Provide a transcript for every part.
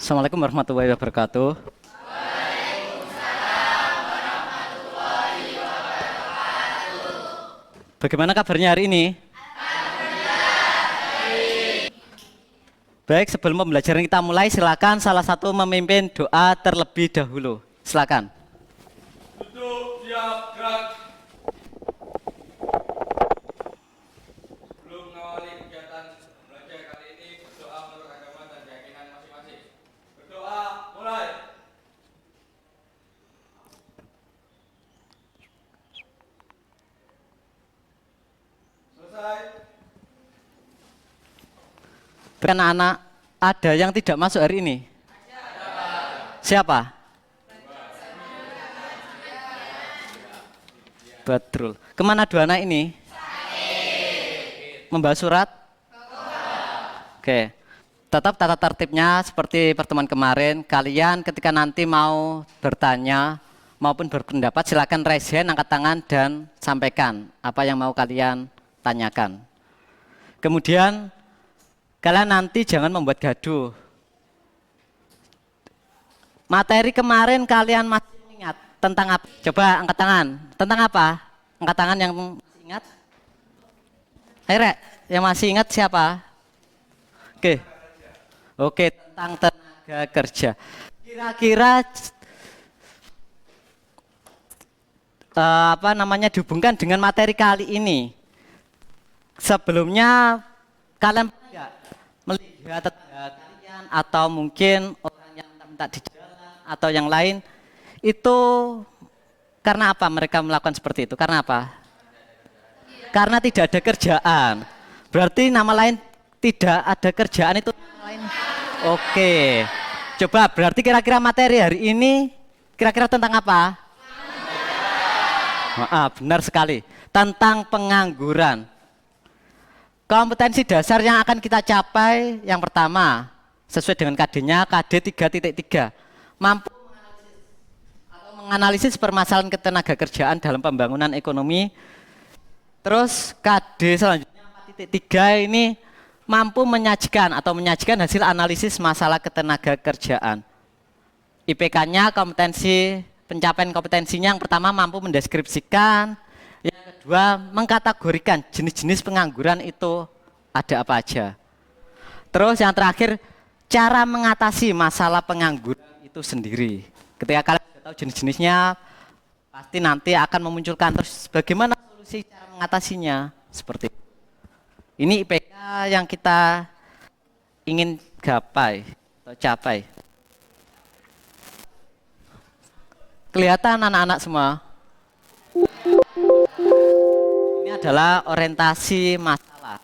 Assalamualaikum warahmatullahi wabarakatuh. Bagaimana kabarnya hari ini? Baik, sebelum pembelajaran kita mulai, silakan salah satu memimpin doa terlebih dahulu. Silakan. Duduk, siap, gerak. Sebelum mengawali kegiatan belajar kali ini, berdoa menurut agama dan keyakinan masing-masing. Berdoa, mulai. Selesai. Anak-anak, ada yang tidak masuk hari ini? Siapa? Betul. Kemana dua anak ini? Membawa surat? Oke. Tetap tata tertibnya seperti pertemuan kemarin. Kalian ketika nanti mau bertanya maupun berpendapat, silakan raise hand, angkat tangan dan sampaikan apa yang mau kalian tanyakan. Kemudian kalian nanti jangan membuat gaduh. Materi kemarin kalian masih ingat tentang apa? Coba angkat tangan. Tentang apa? Angkat tangan yang masih ingat. Ayo Rek, yang masih ingat siapa? Oke. Oke, tentang tenaga kerja. Kira-kira dihubungkan dengan materi kali ini. Sebelumnya kalian melihat tetangga kalian atau mungkin orang yang minta di jalan atau yang lain itu karena apa mereka melakukan seperti itu? Karena apa? Karena tidak ada kerjaan. Berarti nama lain tidak ada kerjaan itu nama lain. Oke. Coba berarti kira-kira materi hari ini kira-kira tentang apa? Benar sekali. Tentang pengangguran. Kompetensi dasar yang akan kita capai yang pertama sesuai dengan KD-nya KD 3.3 mampu menganalisis permasalahan ketenaga kerjaan dalam pembangunan ekonomi. Terus KD selanjutnya 4.3 ini mampu menyajikan hasil analisis masalah ketenaga kerjaan. IPK-nya pencapaian kompetensinya yang pertama mampu mendeskripsikan. Yang kedua, mengkategorikan jenis-jenis pengangguran itu ada apa aja. Terus yang terakhir, cara mengatasi masalah pengangguran itu sendiri. Ketika kalian sudah tahu jenis-jenisnya, pasti nanti akan memunculkan terus bagaimana solusi cara mengatasinya. Seperti itu. Ini IPK yang kita ingin gapai atau capai. Kelihatan anak-anak semua? Adalah orientasi masalah.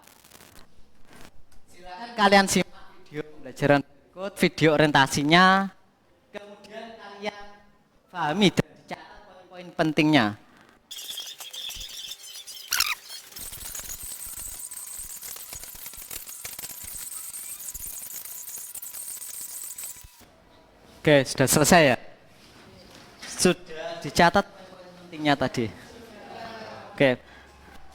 Silakan kalian simak video pembelajaran berikut, video orientasinya, kemudian kalian pahami dan catat poin-poin pentingnya. Oke, sudah selesai ya? Sudah dicatat poin pentingnya tadi. Oke.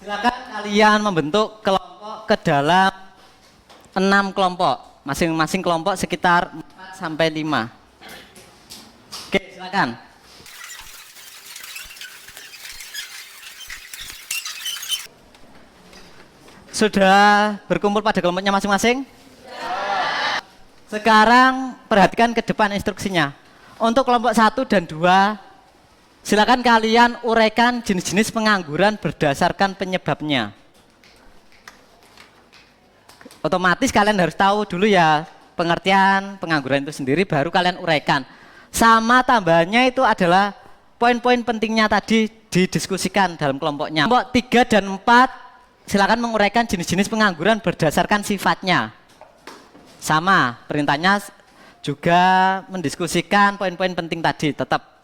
Silakan kalian membentuk kelompok ke dalam 6 kelompok. Masing-masing kelompok sekitar 4 sampai 5. Oke, silakan. Sudah berkumpul pada kelompoknya masing-masing? Sekarang perhatikan ke depan instruksinya. Untuk kelompok 1 dan 2, silakan kalian uraikan jenis-jenis pengangguran berdasarkan penyebabnya. Otomatis kalian harus tahu dulu ya pengertian pengangguran itu sendiri, baru kalian uraikan. Sama tambahannya itu adalah poin-poin pentingnya tadi didiskusikan dalam kelompoknya. Kelompok 3 dan 4 silakan menguraikan jenis-jenis pengangguran berdasarkan sifatnya. Sama, perintahnya juga mendiskusikan poin-poin penting tadi tetap.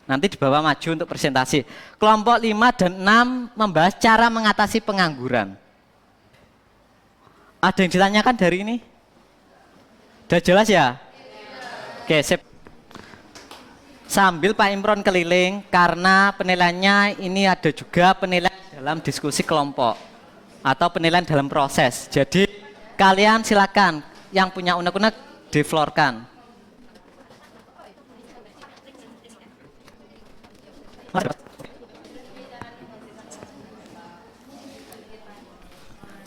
Nanti dibawa maju untuk presentasi. Kelompok 5 dan 6 membahas cara mengatasi pengangguran. Ada yang ditanyakan dari ini? Sudah jelas ya? Oke, sip. Sambil Pak Imron keliling, karena penilaiannya ini ada juga penilaian dalam diskusi kelompok atau penilaian dalam proses. Jadi kalian silakan yang punya unek-unek diflorkan.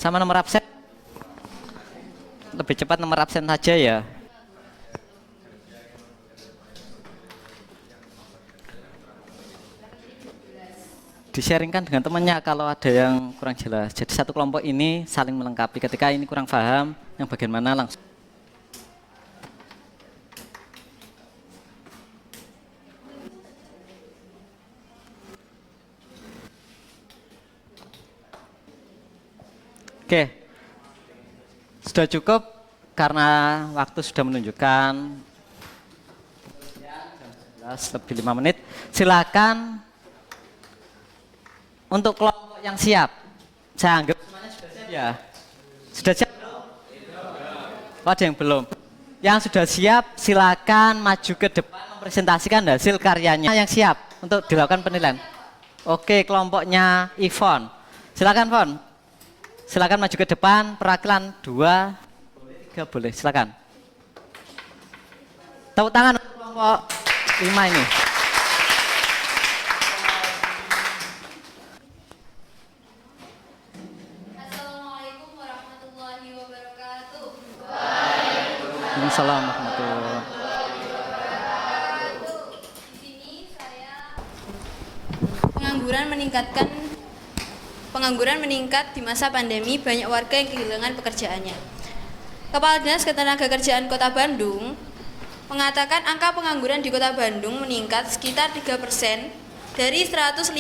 Sama nomor absen. Lebih cepat nomor absen saja ya. Di-sharingkan dengan temannya kalau ada yang kurang jelas. Jadi satu kelompok ini saling melengkapi. Ketika ini kurang paham, yang bagian mana langsung. Oke, sudah cukup karena waktu sudah menunjukkan jam 11 lebih 5 menit. Silakan untuk kelompok yang siap. Saya anggap semuanya sudah siap ya. Sudah siap belum? Oh, ada yang belum. Yang sudah siap silakan maju ke depan mempresentasikan hasil karyanya yang siap untuk dilakukan penilaian. Oke, kelompoknya Ivon. Silakan, Von. Silakan maju ke depan, perwakilan 2, 3 boleh, silakan. Tepuk tangan untuk kelompok 5 ini. Assalamualaikum warahmatullahi wabarakatuh. Waalaikumsalam warahmatullahi. Di sini saya pengangguran meningkat di masa pandemi, banyak warga yang kehilangan pekerjaannya. Kepala Dinas Ketenagakerjaan Kota Bandung mengatakan angka pengangguran di Kota Bandung meningkat sekitar 3% dari 105.000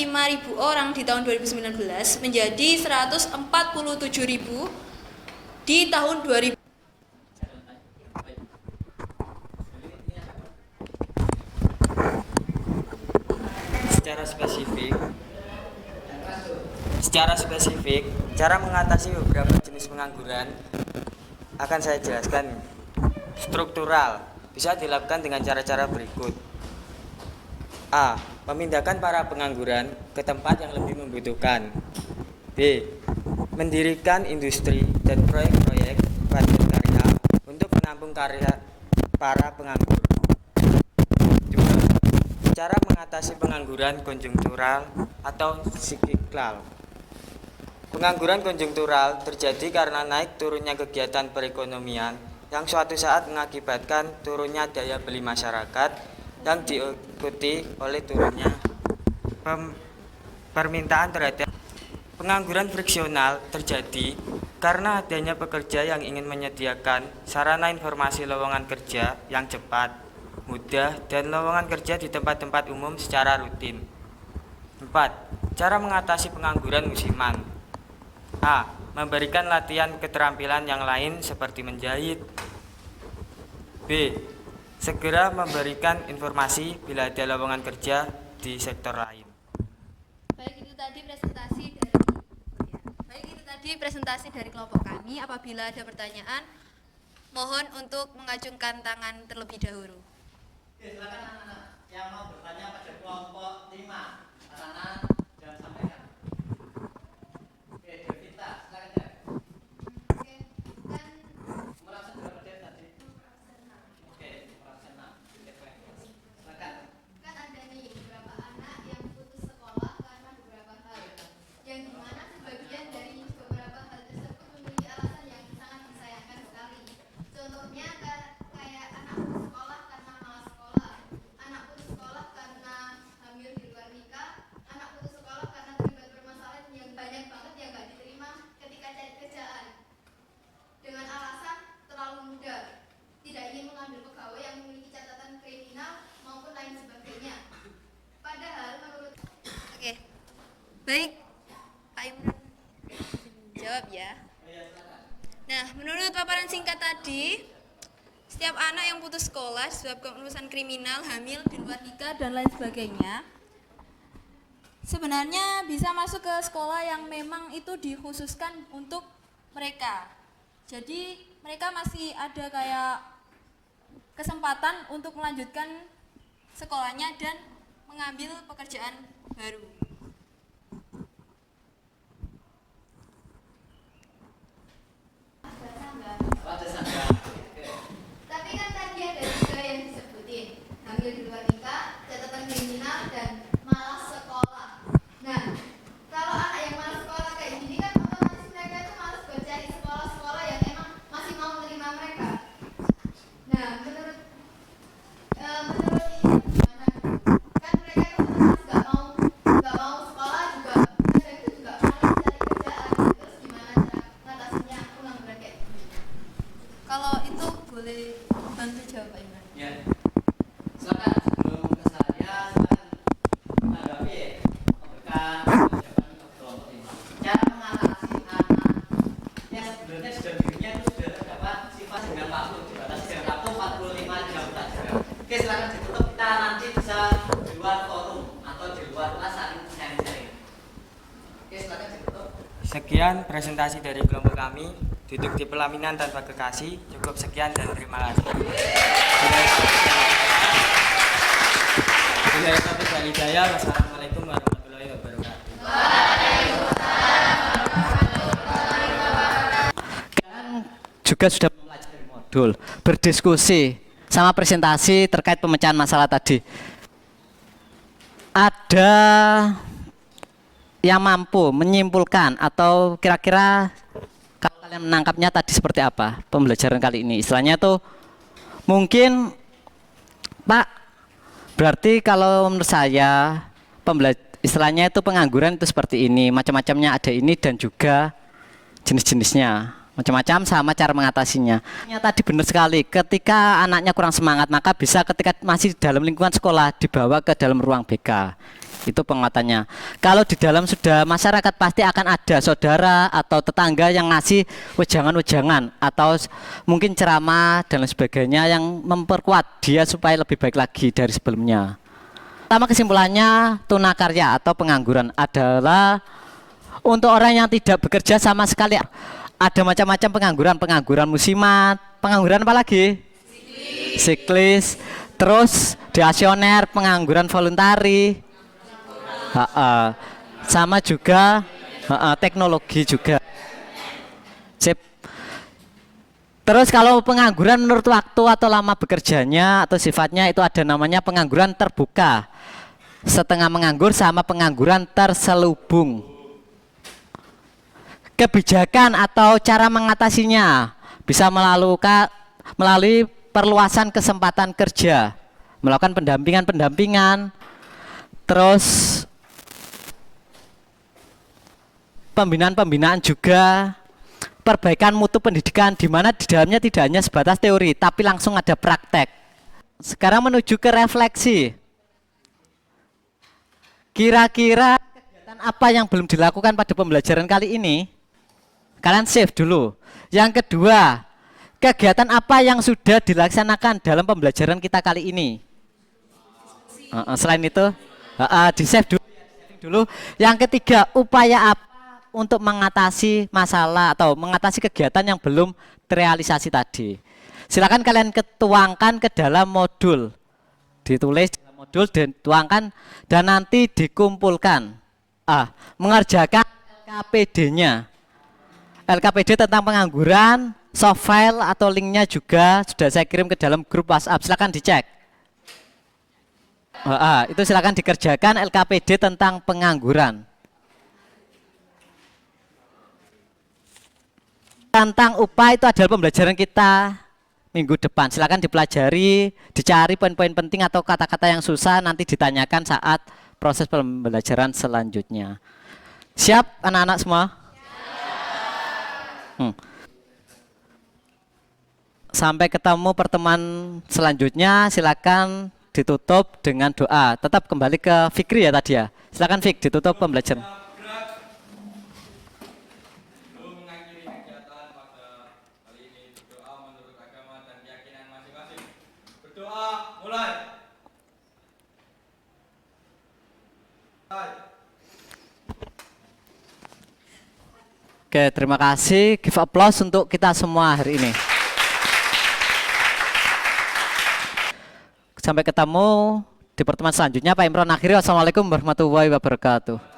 orang di tahun 2019 menjadi 147.000 di tahun 2000. Secara spesifik, cara mengatasi beberapa jenis pengangguran akan saya jelaskan. Struktural bisa dilakukan dengan cara-cara berikut. A. Memindahkan para pengangguran ke tempat yang lebih membutuhkan. B. Mendirikan industri dan proyek-proyek padat karya untuk menampung karya para penganggur. 2. Cara mengatasi pengangguran konjungtural atau siklikal. Pengangguran konjungtural terjadi karena naik turunnya kegiatan perekonomian yang suatu saat mengakibatkan turunnya daya beli masyarakat yang diikuti oleh turunnya permintaan terhadap. Pengangguran friksional terjadi karena adanya pekerja yang ingin menyediakan sarana informasi lowongan kerja yang cepat, mudah, dan lowongan kerja di tempat-tempat umum secara rutin. 4. Cara mengatasi pengangguran musiman. A. Memberikan latihan keterampilan yang lain seperti menjahit. B. Segera memberikan informasi bila ada lowongan kerja di sektor lain. Baik itu tadi presentasi dari kelompok kami. Apabila ada pertanyaan, mohon untuk mengacungkan tangan terlebih dahulu. Oke, silakan anak-anak yang mau bertanya pada kelompok 5. Anak-anak jangan sampaikan. Oke, Devita, silakan Dev. Oke, kan Nomor absen berapa Dev tadi? Oke, nomor absen 6. Silakan. kan ada nih beberapa anak yang putus sekolah karena beberapa hal, yang dimana sebagian dari beberapa hal tersebut memiliki alasan yang sangat disayangkan sekali. Contohnya kayak anak putus sekolah karena malas sekolah, anak putus sekolah karena hamil di luar nikah, anak putus sekolah karena terlibat permasalahan yang banyak banget yang gak diterima ketika cari kerjaan dengan alasan terlalu muda, tidak ingin mengambil pegawai yang memiliki catatan kriminal maupun lain sebagainya. Padahal menurut Oke, baik, Pak Imran jawab ya. Nah, menurut paparan singkat tadi, setiap anak yang putus sekolah disebabkan urusan kriminal, hamil, di luar nikah, dan lain sebagainya, sebenarnya bisa masuk ke sekolah yang memang itu dikhususkan untuk mereka. Jadi mereka masih ada kayak kesempatan untuk melanjutkan sekolahnya dan mengambil pekerjaan baru. Oh, ada sangga. Oke. tapi kan hamil di luar nikah, catatan kriminal, dan malas sekolah. Nah, kalau anak yang malas sekolah kayak gini kan otomatis mereka itu malas buat cari sekolah-sekolah yang emang masih mau menerima mereka. Nah, menurut ini gimana? Kan mereka itu otomatis nggak mau sekolah juga, dan itu juga malas cari kerjaan. Terus gimana cara ngatasinya pengangguran kayak gini? Kalau itu boleh bantu jawab Pak Imran. Ya. Silakan sebelum ke saya, silakan menanggapi memberikan jawaban untuk kelompok ini. Cara mengatasi anak yang sebenarnya sudah dirinya itu sudah terdapat sifat dengan waktu dibatasi dengan waktu 45 jam pelajaran. Oke, silakan ditutup, kita nanti bisa di luar forum atau di luar kelas saling sharing. Oke, silakan ditutup. Sekian presentasi dari kelompok kami. Duduk di pelaminan tanpa kekasih. Cukup sekian dan terima kasih. Wassalamualaikum warahmatullahi wabarakatuh. Kalian juga sudah mempelajari modul, berdiskusi sama presentasi terkait pemecahan masalah tadi. Ada yang mampu menyimpulkan atau kira-kira kalau kalian menangkapnya tadi seperti apa pembelajaran kali ini? Istilahnya tuh mungkin Pak, berarti kalau menurut saya istilahnya itu pengangguran itu seperti ini, macam-macamnya ada ini dan juga jenis-jenisnya, macam-macam sama cara mengatasinya. Tadi benar sekali, ketika anaknya kurang semangat maka bisa ketika masih dalam lingkungan sekolah dibawa ke dalam ruang BK. Itu penguatannya. Kalau di dalam sudah masyarakat pasti akan ada saudara atau tetangga yang ngasih wejangan-wejangan atau mungkin ceramah dan lain sebagainya yang memperkuat dia supaya lebih baik lagi dari sebelumnya. Pertama kesimpulannya, tunakarya atau pengangguran adalah untuk orang yang tidak bekerja sama sekali. Ada macam-macam pengangguran, pengangguran musiman, pengangguran apa lagi? Siklis, terus deasioner, pengangguran voluntari. Sama juga teknologi juga. Sip. Terus kalau pengangguran menurut waktu atau lama bekerjanya atau sifatnya itu ada namanya pengangguran terbuka, setengah menganggur sama pengangguran terselubung. Kebijakan atau cara mengatasinya bisa melalui perluasan kesempatan kerja, melakukan pendampingan, terus pembinaan juga, perbaikan mutu pendidikan di mana di dalamnya tidak hanya sebatas teori tapi langsung ada praktek. Sekarang menuju ke refleksi. Kira-kira kegiatan apa yang belum dilakukan pada pembelajaran kali ini? Kalian save dulu. Yang kedua, kegiatan apa yang sudah dilaksanakan dalam pembelajaran kita kali ini? Selain itu, di save dulu. Yang ketiga, upaya apa untuk mengatasi masalah atau mengatasi kegiatan yang belum terrealisasi tadi. Silakan kalian tuangkan ke dalam modul. Ditulis dalam modul dan tuangkan dan nanti dikumpulkan. Mengerjakan LKPD-nya. LKPD tentang pengangguran, soft file atau linknya juga sudah saya kirim ke dalam grup WhatsApp. Silakan dicek. Itu silakan dikerjakan LKPD tentang pengangguran. Tentang upah itu adalah pembelajaran kita minggu depan. Silakan dipelajari, dicari poin-poin penting atau kata-kata yang susah nanti ditanyakan saat proses pembelajaran selanjutnya. Siap anak-anak semua? Sampai ketemu pertemuan selanjutnya. Silakan ditutup dengan doa. Tetap kembali ke Fikri ya tadi ya. Silakan Fik, ditutup pembelajaran. Mulai. Oke, terima kasih. Give applause untuk kita semua hari ini. Sampai ketemu di pertemuan selanjutnya. Pak Imron akhiri. Wassalamualaikum warahmatullahi wabarakatuh.